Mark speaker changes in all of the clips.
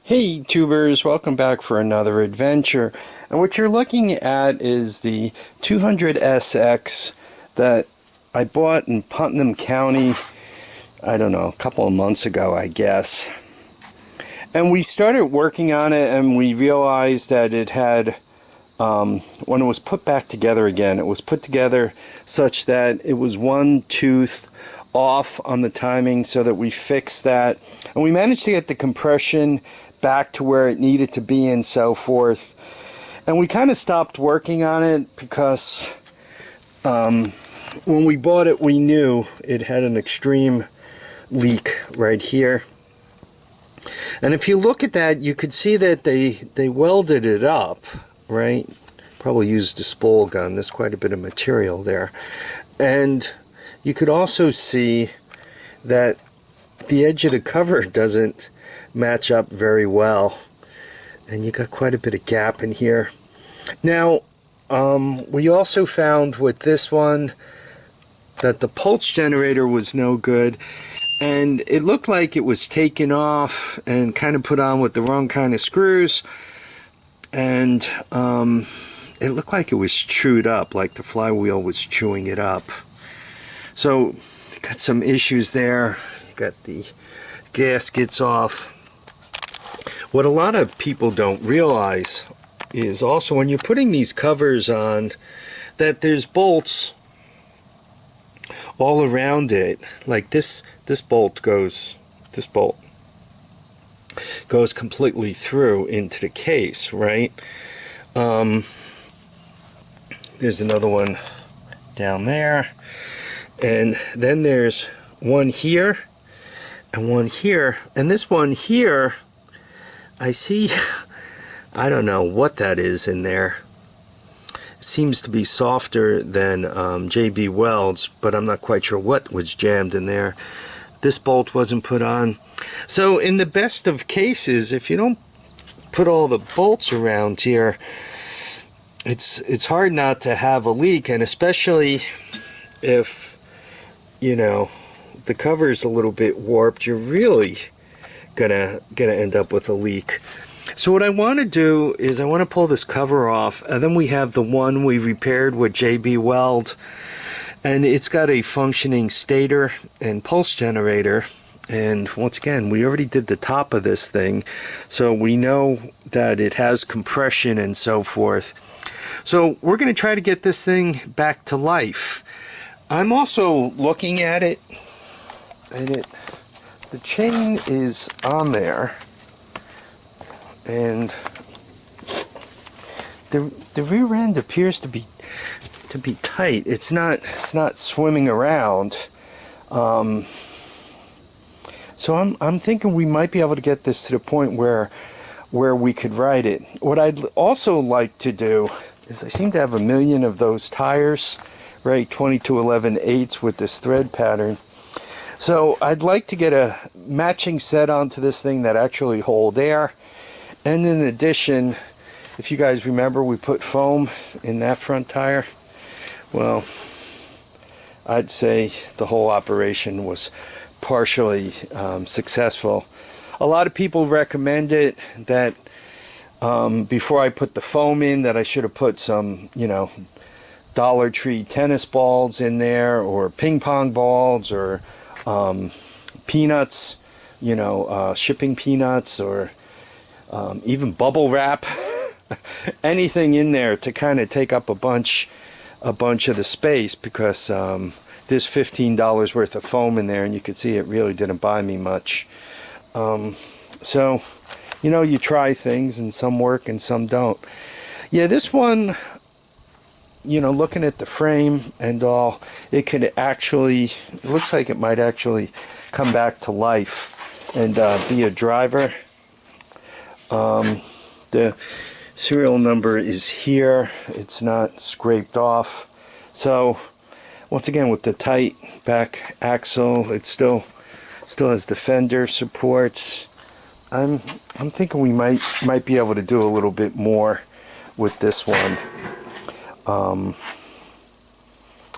Speaker 1: Hey tubers, welcome back for another adventure. And what you're looking at is the 200SX that I bought in Putnam County, I don't know, a couple of months ago, I guess. And we started working on it and we realized that it had, when it was put back together again, it was put together such that it was one tooth off on the timing, so that we fixed that. And we managed to get the compression back to where it needed to be and so forth. And we kind of stopped working on it because when we bought it, we knew it had an extreme leak right here. And if you look at that, you could see that they welded it up, right? Probably used a spool gun. There's quite a bit of material there. And you could also see that the edge of the cover doesn't match up very well, and you got quite a bit of gap in here. Now we also found with this one that the pulse generator was no good, and it looked like it was taken off and kind of put on with the wrong kind of screws, and it looked like it was chewed up, like the flywheel was chewing it up. So got some issues there. Got the gaskets off. What a lot of people don't realize is also when you're putting these covers on that there's bolts all around it. Like this bolt goes completely through into the case, right? There's another one down there, and then there's one here and one here, and this one here, I see, I don't know what that is in there. It seems to be softer than B Weld's, but I'm not quite sure what was jammed in there. This bolt wasn't put on. So in the best of cases, if you don't put all the bolts around here, it's hard not to have a leak, and especially if, you know, the cover is a little bit warped, you're really gonna end up with a leak. So what I want to do is I want to pull this cover off, and then we have the one we repaired with B Weld, and it's got a functioning stator and pulse generator. And once again, we already did the top of this thing, so we know that it has compression and so forth. So we're going to try to get this thing back to life. I'm also looking at it, and the chain is on there, and the rear end appears to be tight. It's not swimming around. So I'm thinking we might be able to get this to the point where we could ride it. What I'd also like to do is, I seem to have a million of those tires, right? 22/11/8 with this thread pattern. So I'd like to get a matching set onto this thing that actually hold air. And in addition, if you guys remember, we put foam in that front tire. Well, I'd say the whole operation was partially successful. A lot of people recommend it that before I put the foam in, that I should have put some, you know, Dollar Tree tennis balls in there, or ping pong balls, or peanuts, you know, shipping peanuts, or even bubble wrap. Anything in there to kind of take up a bunch of the space, because there's $15 worth of foam in there, and you could see it really didn't buy me much. So, you know, you try things and some work and some don't. Yeah, this one, you know, looking at the frame and all, it could actually, it looks like it might actually come back to life and be a driver. The serial number is here. It's not scraped off. So once again, with the tight back axle, it still has the fender supports. I'm thinking we might be able to do a little bit more with this one.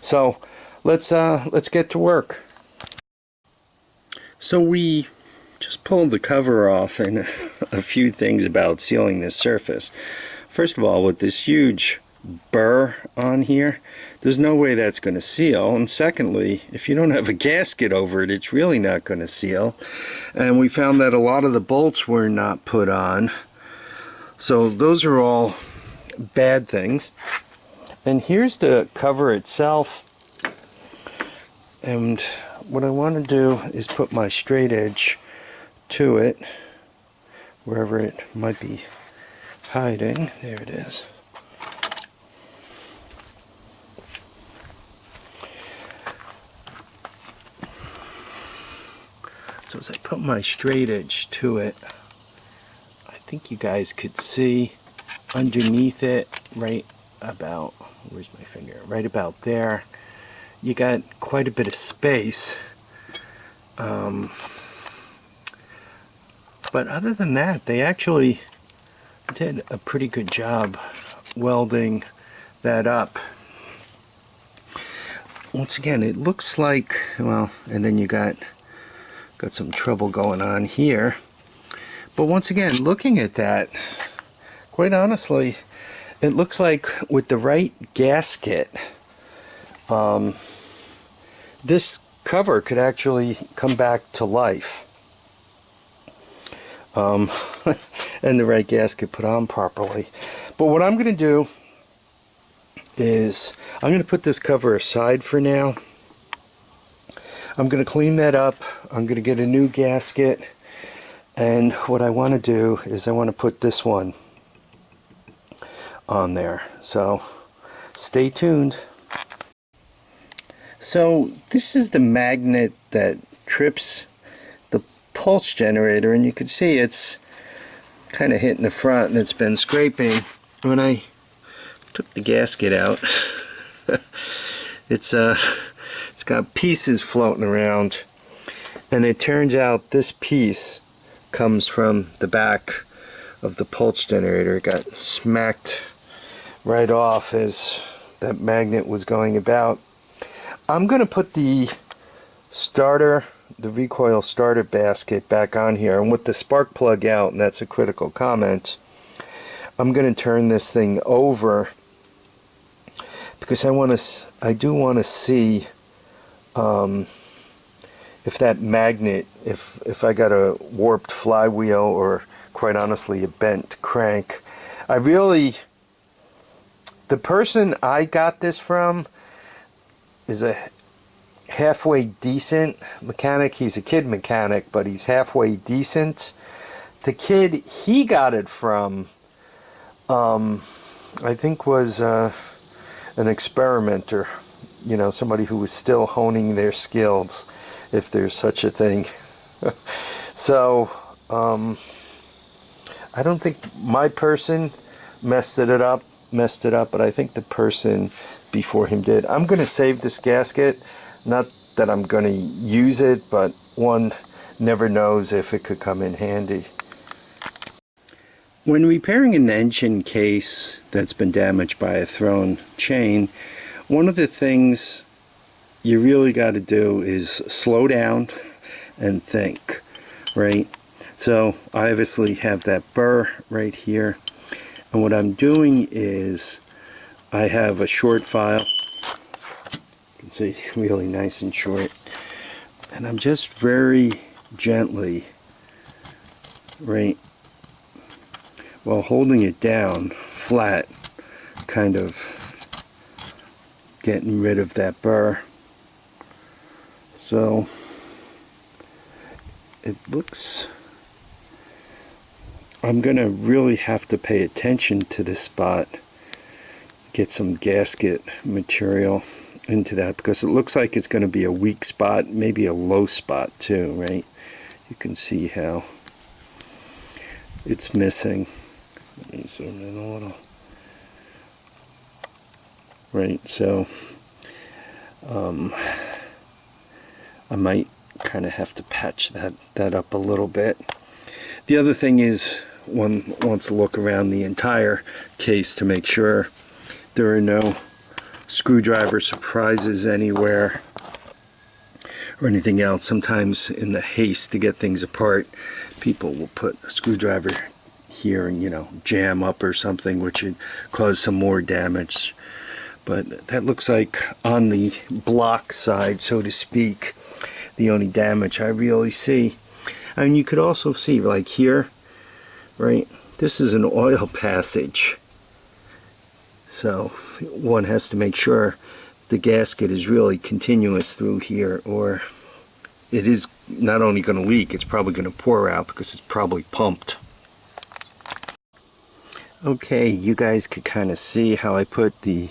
Speaker 1: So let's get to work. So we just pulled the cover off, and a few things about sealing this surface. First of all, with this huge burr on here, there's no way that's going to seal. And secondly, if you don't have a gasket over it, it's really not going to seal. And we found that a lot of the bolts were not put on. So those are all bad things. And here's the cover itself. And what I want to do is put my straight edge to it, wherever it might be hiding. There it is. So as I put my straight edge to it, I think you guys could see underneath it, right about, where's my finger? Right about there. You got quite a bit of space. But other than that, they actually did a pretty good job welding that up. Once again, it looks like, well, and then you got some trouble going on here. But once again, looking at that, quite honestly, it looks like with the right gasket, this cover could actually come back to life. And the right gasket put on properly. But what I'm going to do is I'm going to put this cover aside for now. I'm going to clean that up. I'm going to get a new gasket. And what I want to do is I want to put this one on there. So stay tuned. So this is the magnet that trips the pulse generator, and you can see it's kind of hitting the front and it's been scraping. When I took the gasket out, it's got pieces floating around, and it turns out this piece comes from the back of the pulse generator. It got smacked right off as that magnet was going about. I'm going to put the starter, the recoil starter basket back on here, and with the spark plug out, and that's a critical comment, I'm going to turn this thing over because I do want to see if that magnet, if I got a warped flywheel or quite honestly a bent crank. The person I got this from is a halfway decent mechanic. He's a kid mechanic, but he's halfway decent. The kid he got it from, I think was an experimenter, you know, somebody who was still honing their skills, if there's such a thing. So I don't think my person messed it up, but I think the person before him did. I'm going to save this gasket. Not that I'm going to use it, but one never knows if it could come in handy. When repairing an engine case that's been damaged by a thrown chain, one of the things you really got to do is slow down and think, right? So I obviously have that burr right here, and what I'm doing is I have a short file. You can see really nice and short, and I'm just very gently, right, while holding it down flat, kind of getting rid of that burr. So it looks, I'm gonna really have to pay attention to this spot, get some gasket material into that, because it looks like it's going to be a weak spot, maybe a low spot too, right? You can see how it's missing. Let me zoom in a little. Right, so I might kind of have to patch that up a little bit. The other thing is, one wants to look around the entire case to make sure there are no screwdriver surprises anywhere. or anything else. Sometimes in the haste to get things apart, people will put a screwdriver here and, you know, jam up or something, which would cause some more damage. But that looks like on the block side, so to speak, the only damage I really see. I mean, you could also see, like here, right, this is an oil passage, so one has to make sure the gasket is really continuous through here, or it is not only going to leak, it's probably going to pour out because it's probably pumped. Okay, you guys could kind of see how I put the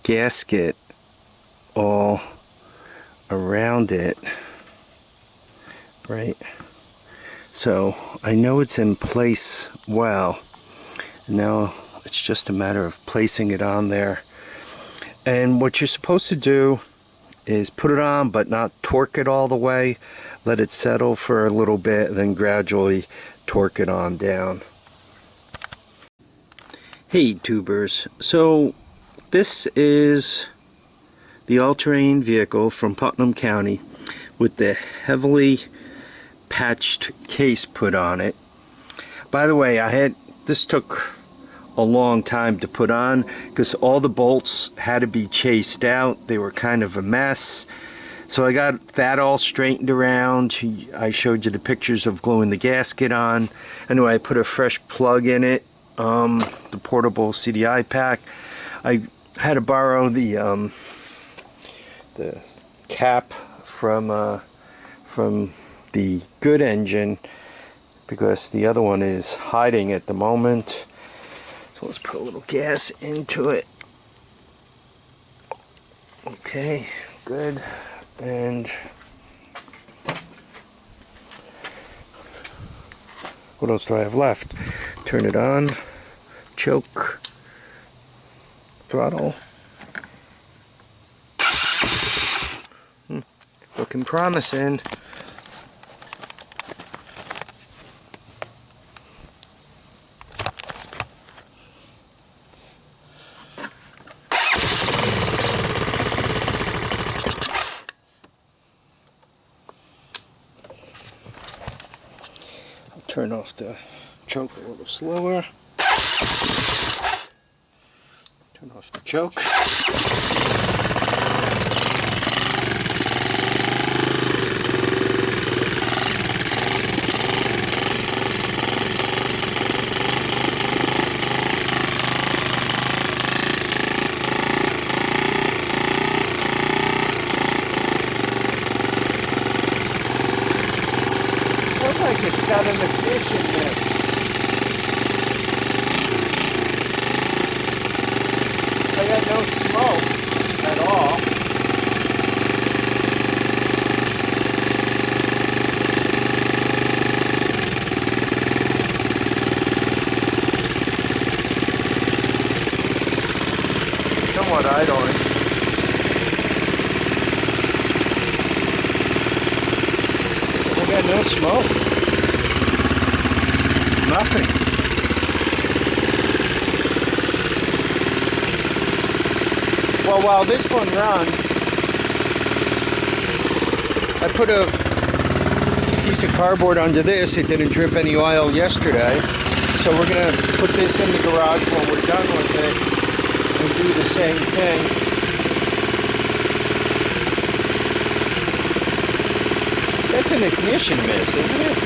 Speaker 1: gasket all around it, right? So I know it's in place well. Now it's just a matter of placing it on there. And what you're supposed to do is put it on but not torque it all the way. Let it settle for a little bit and then gradually torque it on down. Hey tubers, so this is the all-terrain vehicle from Putnam County with the heavily patched case put on it. By the way, this took a long time to put on because all the bolts had to be chased out. They were kind of a mess. So I got that all straightened around. I showed you the pictures of gluing the gasket on. Anyway, I put a fresh plug in it, the portable CDI pack. I had to borrow the cap from the good engine because the other one is hiding at the moment. So let's put a little gas into it. Okay, good. And what else do I have left? Turn it on, choke, throttle. Looking promising. Turn off the choke a little slower. Turn off the choke. It's got an ignition mist. I got no smoke at all. Somewhat idling. I got no smoke. Nothing. Well, while this one runs, I put a piece of cardboard under this. It didn't drip any oil yesterday. So we're going to put this in the garage when we're done with it and do the same thing. That's an ignition mist, isn't it?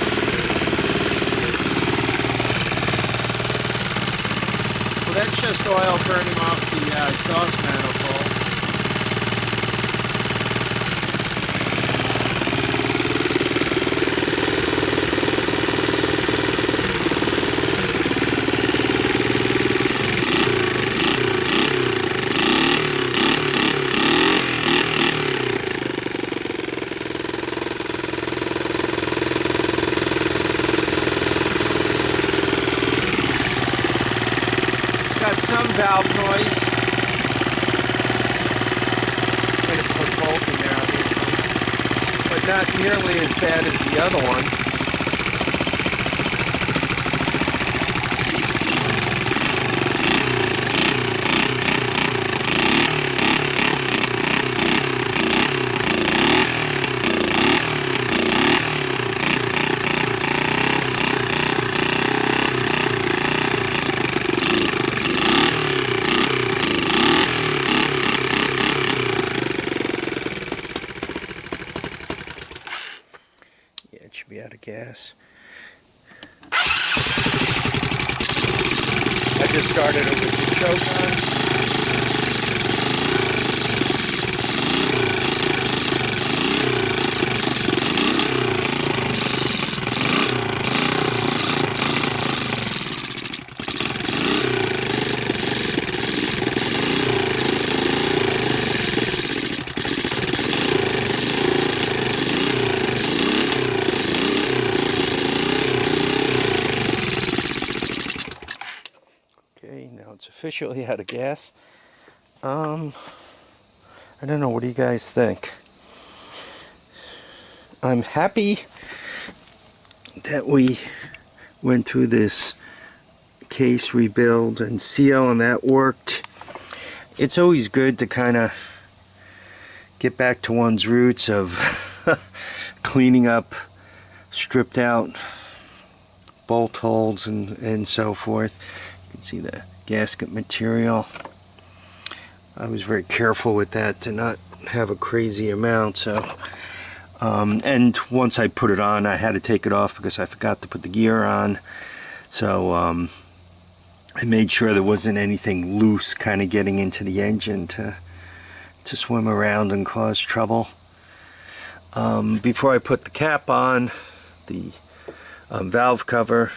Speaker 1: That's just oil burning off the exhaust manifold. Got some valve noise. Going to put a bolt in there, obviously, but not nearly as bad as the other one. gas. I just started it with the choke on. Okay, now it's officially out of gas. I don't know, what do you guys think? I'm happy that we went through this case rebuild and seal, and that worked. It's always good to kind of get back to one's roots of cleaning up stripped out bolt holes and so forth. You can see the gasket material. I was very careful with that to not have a crazy amount. So and once I put it on, I had to take it off because I forgot to put the gear on. So I made sure there wasn't anything loose kind of getting into the engine to swim around and cause trouble. Before I put the cap on, the valve cover,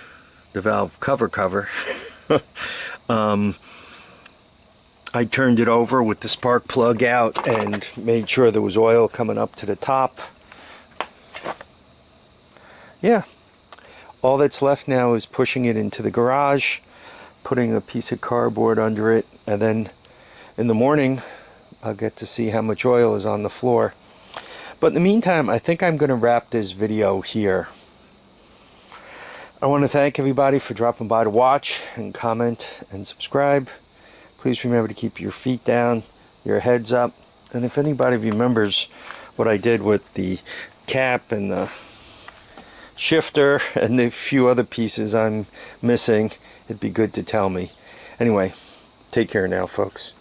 Speaker 1: I turned it over with the spark plug out and made sure there was oil coming up to the top. Yeah, all that's left now is pushing it into the garage, putting a piece of cardboard under it, and then in the morning I'll get to see how much oil is on the floor. But in the meantime, I think I'm going to wrap this video here. I want to thank everybody for dropping by to watch and comment and subscribe. Please remember to keep your feet down, your heads up, and if anybody remembers what I did with the cap and the shifter and the few other pieces I'm missing, it'd be good to tell me. Anyway, take care now, folks.